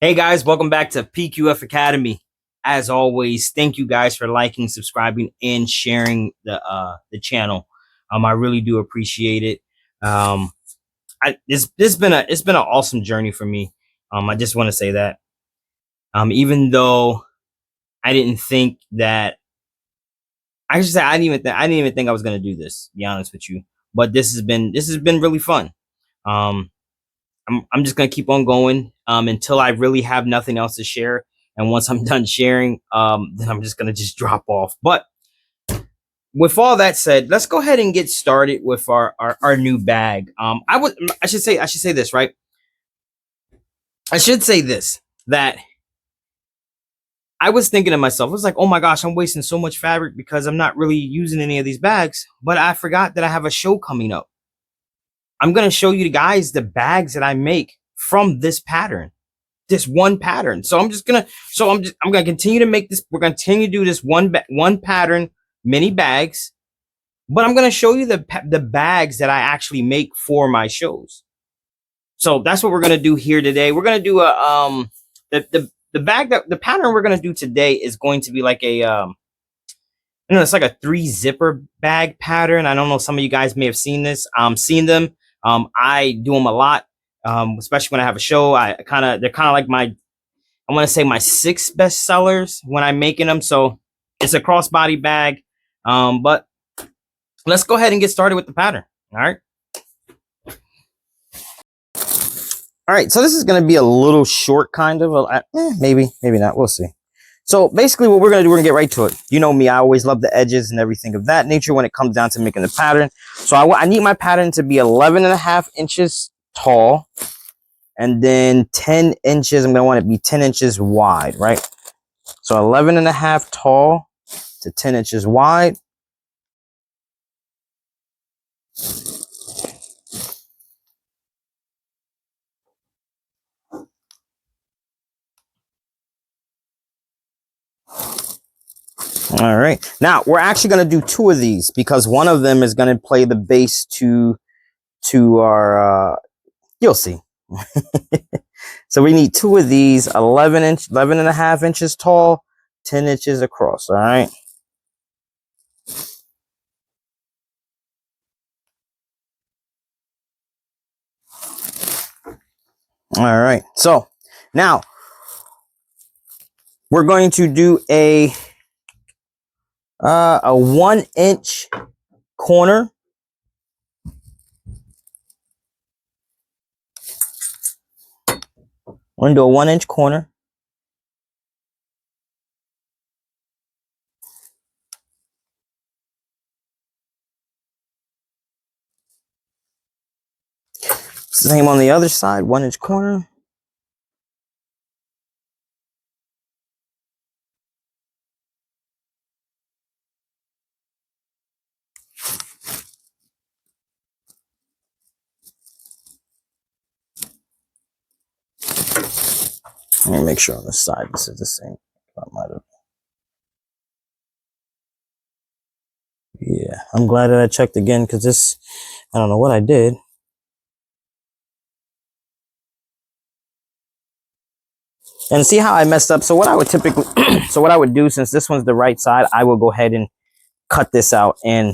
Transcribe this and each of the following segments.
Hey guys, welcome back to PQF Academy. As always, thank you guys for liking, subscribing, and sharing the channel. I really do appreciate it. Um, it's been an awesome journey for me. I just want to say that. Even though I didn't think that I should say I didn't even think I was gonna do this. To be honest with you, but this has been really fun. Um, I'm just gonna keep on going until I really have nothing else to share. And once I'm done sharing, then I'm just gonna just drop off. But with all that said, let's go ahead and get started with our new bag. I should say this, right? I should say this, that I was thinking to myself, I was like, oh my gosh, I'm wasting so much fabric because I'm not really using any of these bags. But I forgot that I have a show coming up. I'm gonna show you guys the bags that I make from this pattern. This one pattern. I'm gonna continue to make this. We're gonna continue to do this one pattern, mini bags, but I'm gonna show you the bags that I actually make for my shows. So that's what we're gonna do here today. We're gonna do the bag that the pattern we're gonna do today is going to be like a it's like a 3-zipper bag pattern. I don't know, some of you guys may have seen this. Seen them. I do them a lot. Especially when I have a show. They're kind of like I want to say my 6 best sellers when I'm making them. So it's a crossbody bag. But let's go ahead and get started with the pattern. All right. All right. So this is going to be a little short, kind of. Maybe not. We'll see. So basically what we're going to do, we're going to get right to it. You know me, I always love the edges and everything of that nature when it comes down to making the pattern. So I need my pattern to be 11.5 inches tall. And then 10 inches, I'm going to want it to be 10 inches wide, right? So 11.5 tall to 10 inches wide. All right. Now, we're actually going to do 2 of these because one of them is going to play the base to our, you'll see. So we need 2 of these, 11.5 inches tall, 10 inches across. All right. All right. So now we're going to do a 1-inch corner. We're going to do a 1-inch corner. Same on the other side, 1-inch corner. Let me make sure on the side this is the same. I might have. Yeah, I'm glad that I checked again because this, I don't know what I did. And see how I messed up. So what I would typically, so what I would do, since this one's the right side, I will go ahead and cut this out and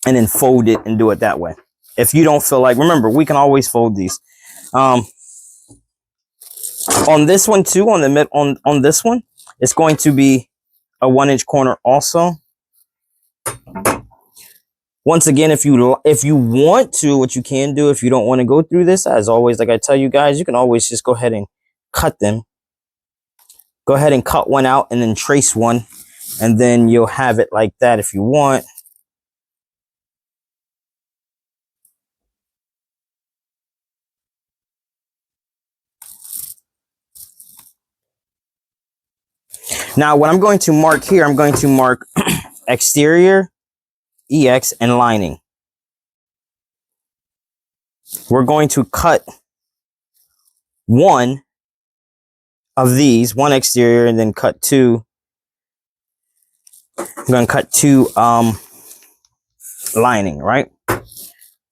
then fold it and do it that way. If you don't feel like, remember, we can always fold these. On this one too, on the mid, on this one, it's going to be a 1-inch corner also. Once again, if you want to, what you can do, if you don't want to go through this, as always, like I tell you guys, you can always just go ahead and cut them. Go ahead and cut one out and then trace one, and then you'll have it like that if you want. Now, what I'm going to mark here, I'm going to mark exterior, EX, and lining. We're going to cut one of these, one exterior, and then cut 2. I'm going to cut 2 lining, right?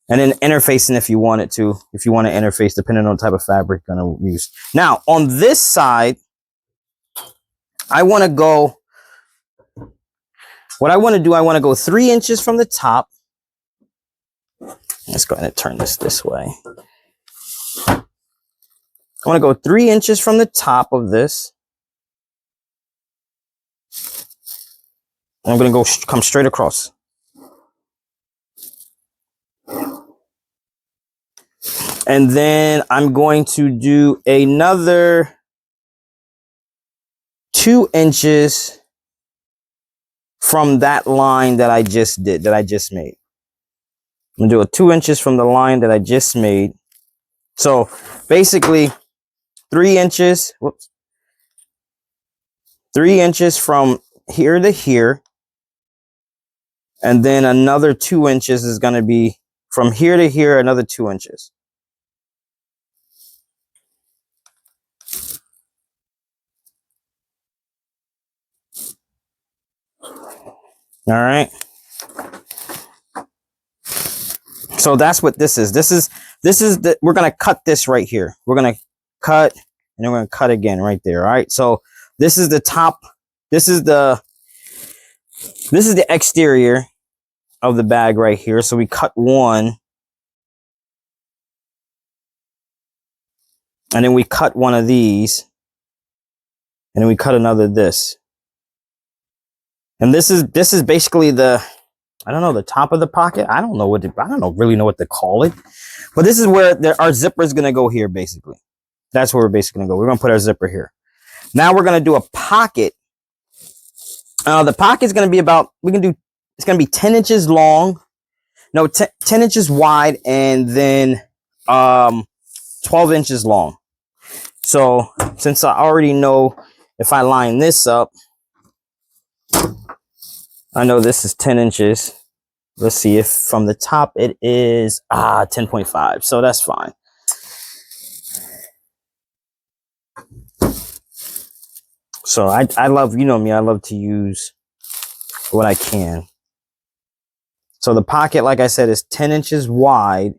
And then interfacing if you want it to, if you want to interface, depending on the type of fabric you're going to use. Now, on this side, I want to go, what I want to do, I want to go 3 inches from the top. Let's go ahead and turn this way. I want to go 3 inches from the top of this. I'm going to come straight across. And then I'm going to do another 2 inches from that line that I just did, that I just made. I'm gonna do a 2 inches from the line that I just made. So basically 3 inches, whoops, 3 inches from here to here. And then another 2 inches is gonna be from here to here, another 2 inches. All right. So that's what this is. This is we're going to cut this right here. We're going to cut and then we're going to cut again right there. All right. So this is the top. This is the exterior of the bag right here. So we cut one. And then we cut one of these. And then we cut another this. And this is basically the, I don't know, the top of the pocket. I don't really know what to call it. But this is where our zipper is going to go here, basically. That's where we're basically going to go. We're going to put our zipper here. Now we're going to do a pocket. The pocket is going to be about, it's going to be 10 inches long. No, 10 inches wide and then 12 inches long. So since I already know if I line this up, I know this is 10 inches. Let's see if from the top it is 10.5. So that's fine. So I love, you know me, I love to use what I can. So the pocket, like I said, is 10 inches wide.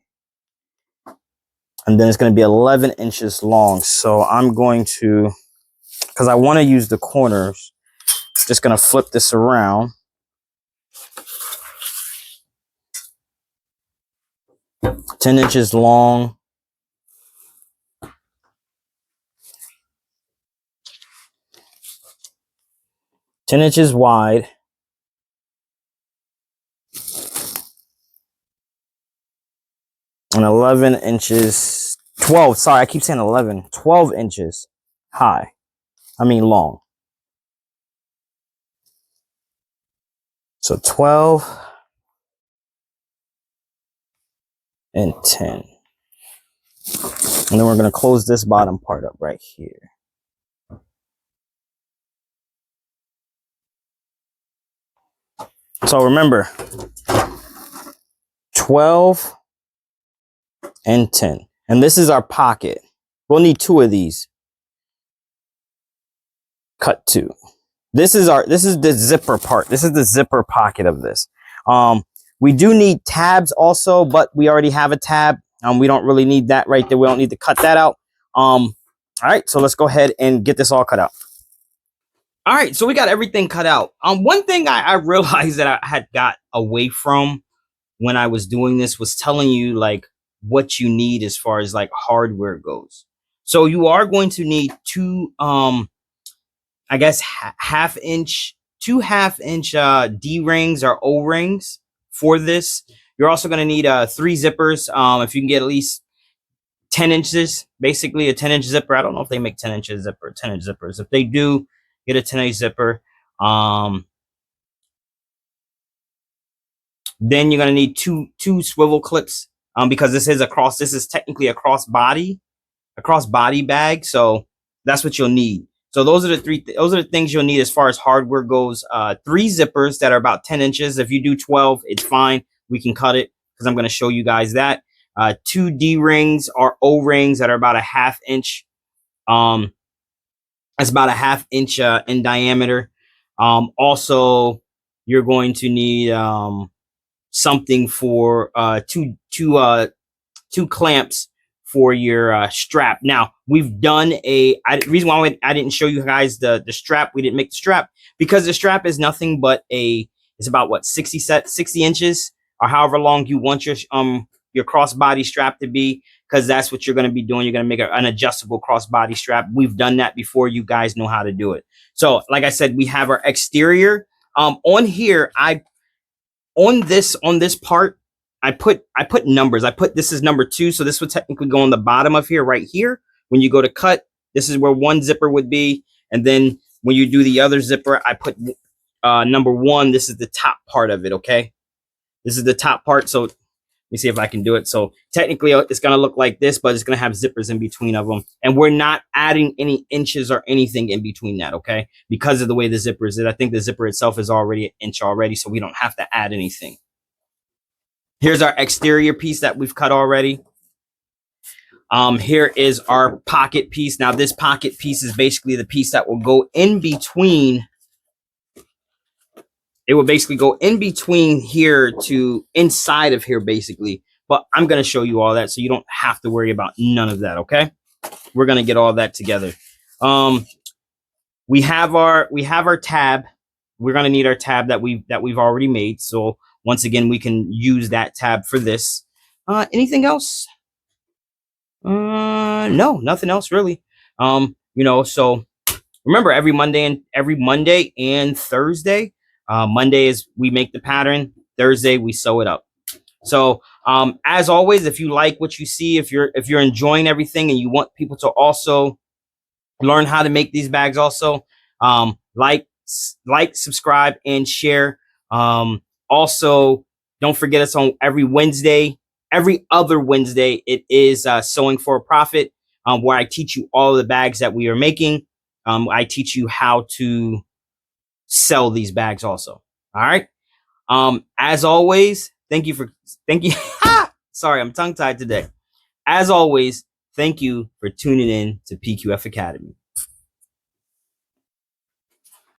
And then it's going to be 11 inches long. So I'm going to, because I want to use the corners, just going to flip this around. Ten inches long. Ten inches wide. And 11 inches, 12, sorry, I keep saying 11, 12 inches high. I mean long. So 12 and 10. And then we're going to close this bottom part up right here. So remember, 12 and 10. And this is our pocket. We'll need 2 of these. Cut 2. This is the zipper part. This is the zipper pocket of this. We do need tabs also, but we already have a tab. We don't really need that right there. We don't need to cut that out. All right, so let's go ahead and get this all cut out. All right, so we got everything cut out. One thing I realized that I had got away from when I was doing this was telling you like what you need as far as like hardware goes. So you are going to need 2 I guess two half-inch D-rings or O-rings for this. You're also going to need 3 zippers. If you can get at least 10 inches, basically a 10-inch zipper. I don't know if they make 10-inch zipper, 10-inch zippers. If they do, get a 10-inch zipper. Then you're going to need two swivel clips because this is technically a crossbody bag. So that's what you'll need. So those are the things you'll need as far as hardware goes. 3 zippers that are about 10 inches. If you do 12, it's fine. We can cut it because I'm going to show you guys that. 2 D-rings or O-rings that are about a half-inch. That's about a half-inch in diameter. Also, you're going to need something for two clamps for your strap. Now we've done reason why I didn't show you guys the strap. We didn't make the strap because the strap is nothing but it's about what 60 inches or however long you want your crossbody strap to be, because that's what you're going to be doing. You're going to make an adjustable crossbody strap. We've done that before. You guys know how to do it. So like I said, we have our exterior on here. On this part, I put numbers. I put, this is number 2, so this would technically go on the bottom of here, right here. When you go to cut, this is where one zipper would be, and then when you do the other zipper, I put number 1. This is the top part of it. Okay, this is the top part. So let me see if I can do it. So technically, it's gonna look like this, but it's gonna have zippers in between of them, and we're not adding any inches or anything in between that. Okay, because of the way the zipper is. I think the zipper itself is already an inch already, so we don't have to add anything. Here's our exterior piece that we've cut already. Here is our pocket piece. Now this pocket piece is basically the piece that will go in between. It will basically go in between here to inside of here, basically. But I'm going to show you all that, so you don't have to worry about none of that. Okay, we're going to get all that together. We have our tab. We're going to need our tab that we've already made. So once again, we can use that tab for this. Anything else? No, nothing else really. So remember, every Monday and Thursday. Monday is we make the pattern. Thursday we sew it up. So as always, if you like what you see, if you're enjoying everything and you want people to also learn how to make these bags also, like, subscribe, and share. Also, don't forget us on every other Wednesday. It is Sewing for a Profit, where I teach you all of the bags that we are making. I teach you how to sell these bags also. All right. As always, thank you. Sorry, I'm tongue tied today. As always, thank you for tuning in to PQF Academy.